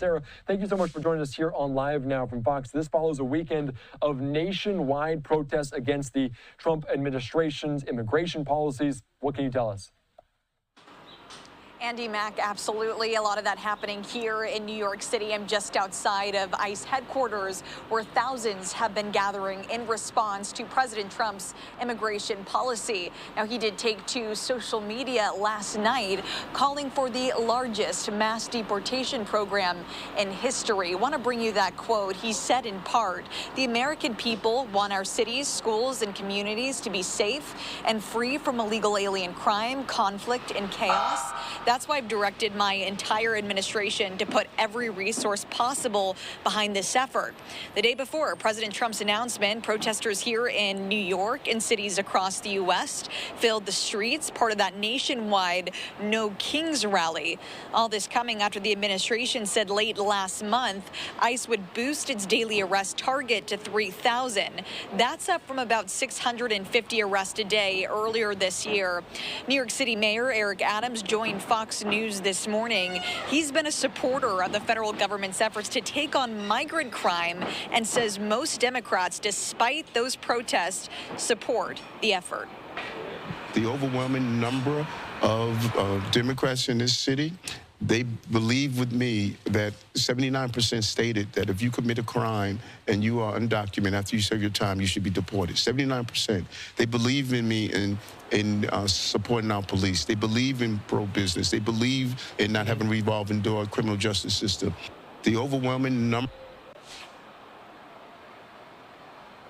Sarah, thank you so much for joining us here on Live Now from Fox. This follows a weekend of nationwide protests against the Trump administration's immigration policies. What can you tell us? Andy, Mac, absolutely. A lot of that happening here in New York City. I'm just outside of ICE headquarters, where thousands have been gathering in response to President Trump's immigration policy. Now, he did take to social media last night, calling for the largest mass deportation program in history. I want to bring you that quote. He said in part, "The American people want our cities, schools, and communities to be safe and free from illegal alien crime, conflict, and chaos. That's why I've directed my entire administration to put every resource possible behind this effort." The day before President Trump's announcement, protesters here in New York and cities across the U.S. filled the streets, part of that nationwide No Kings rally. All this coming after the administration said late last month ICE would boost its daily arrest target to 3,000. That's up from about 650 arrests a day earlier this year. New York City Mayor Eric Adams joined Fox News this morning. He's been a supporter of the federal government's efforts to take on migrant crime and says most Democrats, despite those protests, support the effort. The overwhelming number of Democrats in this city, they believe with me that 79% stated that if you commit a crime and you are undocumented after you serve your time, you should be deported. 79%. They believe in me in supporting our police. They believe in pro-business. They believe in not having a revolving door criminal justice system. The overwhelming number.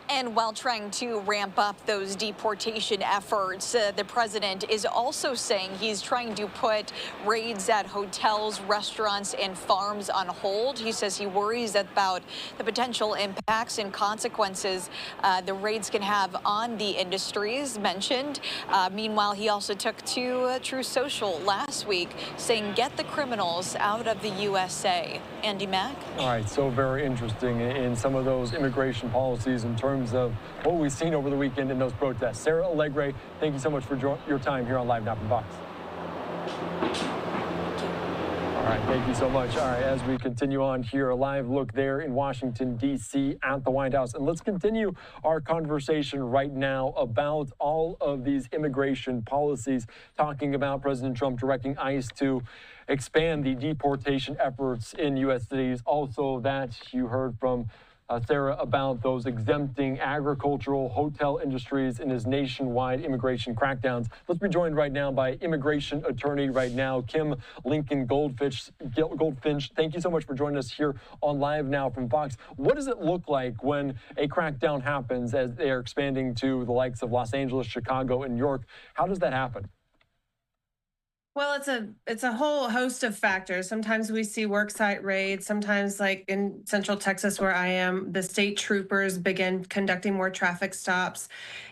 And while trying to ramp up those deportation efforts, the president is also saying he's trying to put raids at hotels, restaurants, and farms on hold. He says he worries about the potential impacts and consequences the raids can have on the industries mentioned. Meanwhile, he also took to True Social last week, saying, "Get the criminals out of the USA." Andy Mack? All right, so very interesting in some of those immigration policies in terms of what we've seen over the weekend in those protests. Sarah Allegre, thank you so much for your time here on Live Now from Fox. All right, thank you so much. All right, as we continue on here, a live look there in Washington, D.C. at the White House. And let's continue our conversation right now about all of these immigration policies, talking about President Trump directing ICE to expand the deportation efforts in U.S. cities. Also, that you heard from Sarah about those exempting agricultural hotel industries in his nationwide immigration crackdowns. Let's be joined right now by immigration attorney right now, Kim Lincoln-Goldfinch. Thank you so much for joining us here on Live Now from Fox. What does it look like when a crackdown happens as they are expanding to the likes of Los Angeles, Chicago, and New York? How does that happen? Well, it's a whole host of factors. Sometimes we see worksite raids. Sometimes, like in Central Texas, where I am, the state troopers begin conducting more traffic stops.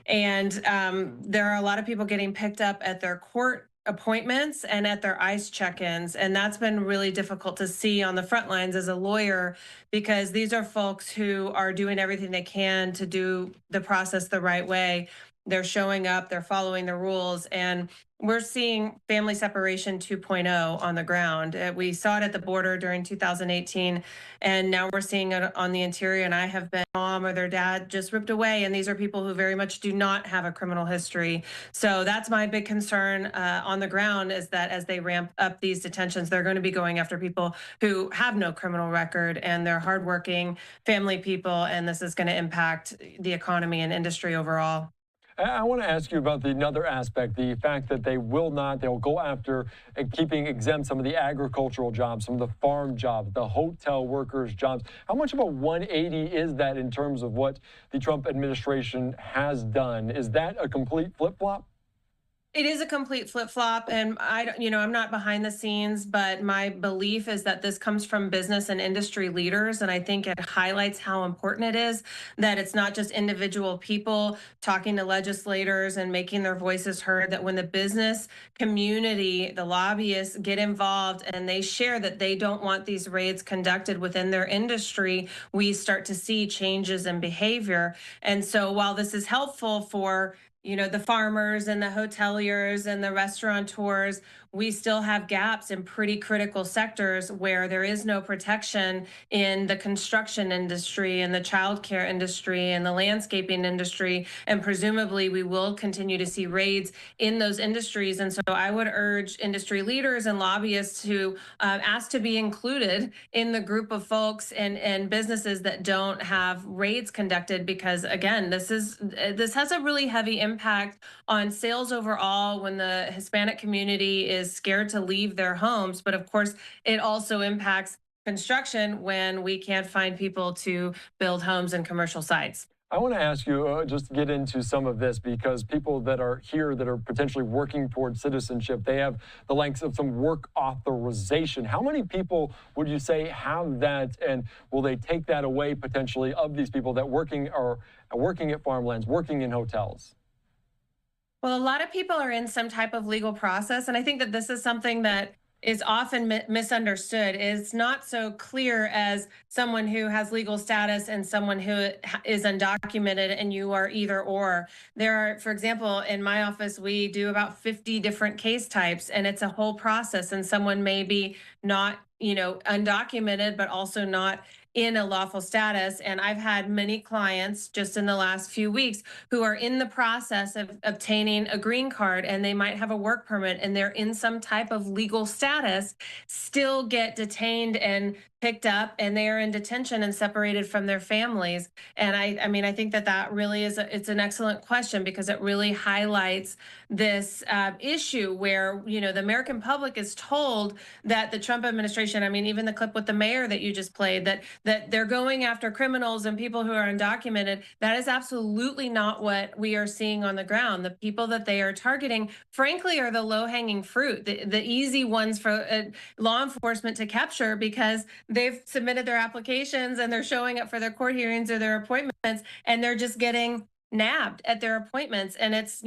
And there are a lot of people getting picked up at their court appointments and at their ICE check-ins. And that's been really difficult to see on the front lines as a lawyer, because these are folks who are doing everything they can to do the process the right way. They're showing up, they're following the rules, and we're seeing family separation 2.0 on the ground. We saw it at the border during 2018, and now we're seeing it on the interior. And I have been mom or their dad just ripped away, and these are people who very much do not have a criminal history. So that's my big concern on the ground, is that as they ramp up these detentions, they're going to be going after people who have no criminal record, and they're hardworking family people, and this is going to impact the economy and industry overall. I want to ask you about another aspect, the fact that they'll go after keeping exempt some of the agricultural jobs, some of the farm jobs, the hotel workers' jobs. How much of a 180 is that in terms of what the Trump administration has done? Is that a complete flip-flop? It is a complete flip-flop, and I'm not behind the scenes, but my belief is that this comes from business and industry leaders, and I think it highlights how important it is that it's not just individual people talking to legislators and making their voices heard, that when the business community, the lobbyists get involved and they share that they don't want these raids conducted within their industry, we start to see changes in behavior. And so while this is helpful for the farmers and the hoteliers and the restaurateurs, we still have gaps in pretty critical sectors where there is no protection in the construction industry and the childcare industry and the landscaping industry. And presumably we will continue to see raids in those industries. And so I would urge industry leaders and lobbyists to ask to be included in the group of folks and businesses that don't have raids conducted, because again, this has a really heavy impact on sales overall when the Hispanic community is scared to leave their homes. But of course, it also impacts construction when we can't find people to build homes and commercial sites. I want to ask you, just to get into some of this, because people that are here that are potentially working towards citizenship, they have the lengths of some work authorization. How many people would you say have that, and will they take that away potentially of these people that working at farmlands, working in hotels? Well, a lot of people are in some type of legal process, and I think that this is something that is often misunderstood. It's not so clear as someone who has legal status and someone who is undocumented, and you are either or. There are, for example, in my office, we do about 50 different case types, and it's a whole process. And someone may be not, undocumented, but also not in a lawful status. And I've had many clients just in the last few weeks who are in the process of obtaining a green card, and they might have a work permit and they're in some type of legal status, still get detained and picked up, and they are in detention and separated from their families. And I think that really is it's an excellent question, because it really highlights this issue where the American public is told that the Trump administration, even the clip with the mayor that you just played, that they're going after criminals and people who are undocumented. That is absolutely not what we are seeing on the ground. The people that they are targeting, frankly, are the low-hanging fruit, the easy ones for law enforcement to capture, because they've submitted their applications and they're showing up for their court hearings or their appointments, and they're just getting nabbed at their appointments. And it's,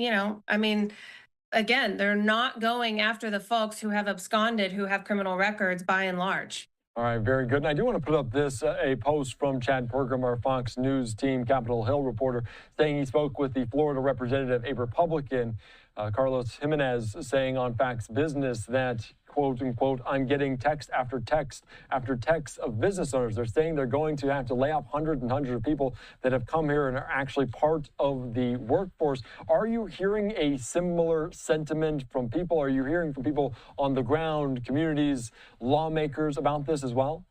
again, they're not going after the folks who have absconded, who have criminal records by and large. All right, very good. And I do want to put up this, a post from Chad Pergram, our Fox News team, Capitol Hill reporter, saying he spoke with the Florida representative, a Republican, Carlos Jimenez, saying on Fox Business that, quote unquote, I'm getting text after text after text of business owners. They're saying they're going to have to lay off hundreds and hundreds of people that have come here and are actually part of the workforce. Are you hearing a similar sentiment from people? Are you hearing from people on the ground, communities, lawmakers about this as well?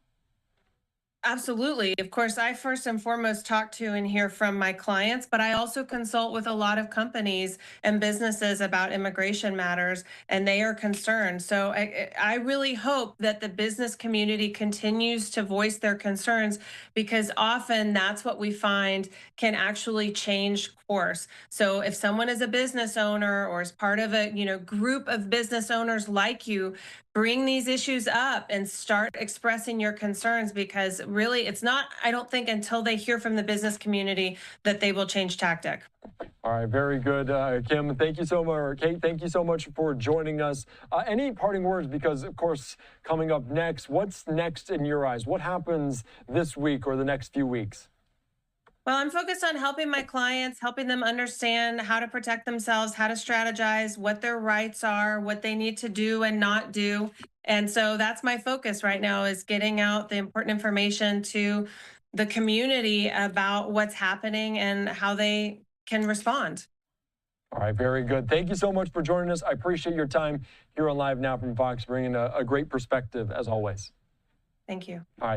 Absolutely. Of course, I first and foremost talk to and hear from my clients, but I also consult with a lot of companies and businesses about immigration matters, and they are concerned. So I really hope that the business community continues to voice their concerns, because often that's what we find can actually change course. So if someone is a business owner or is part of a group of business owners like you, bring these issues up and start expressing your concerns, because really it's not, I don't think, until they hear from the business community that they will change tactic. All right, very good. Kim, thank you so much. Kate, thank you so much for joining us. Any parting words? Because, of course, coming up next, what's next in your eyes? What happens this week or the next few weeks? Well, I'm focused on helping my clients, helping them understand how to protect themselves, how to strategize, what their rights are, what they need to do and not do. And so that's my focus right now, is getting out the important information to the community about what's happening and how they can respond. All right, very good. Thank you so much for joining us. I appreciate your time here on Live Now from Fox, bringing a great perspective as always. Thank you. All right.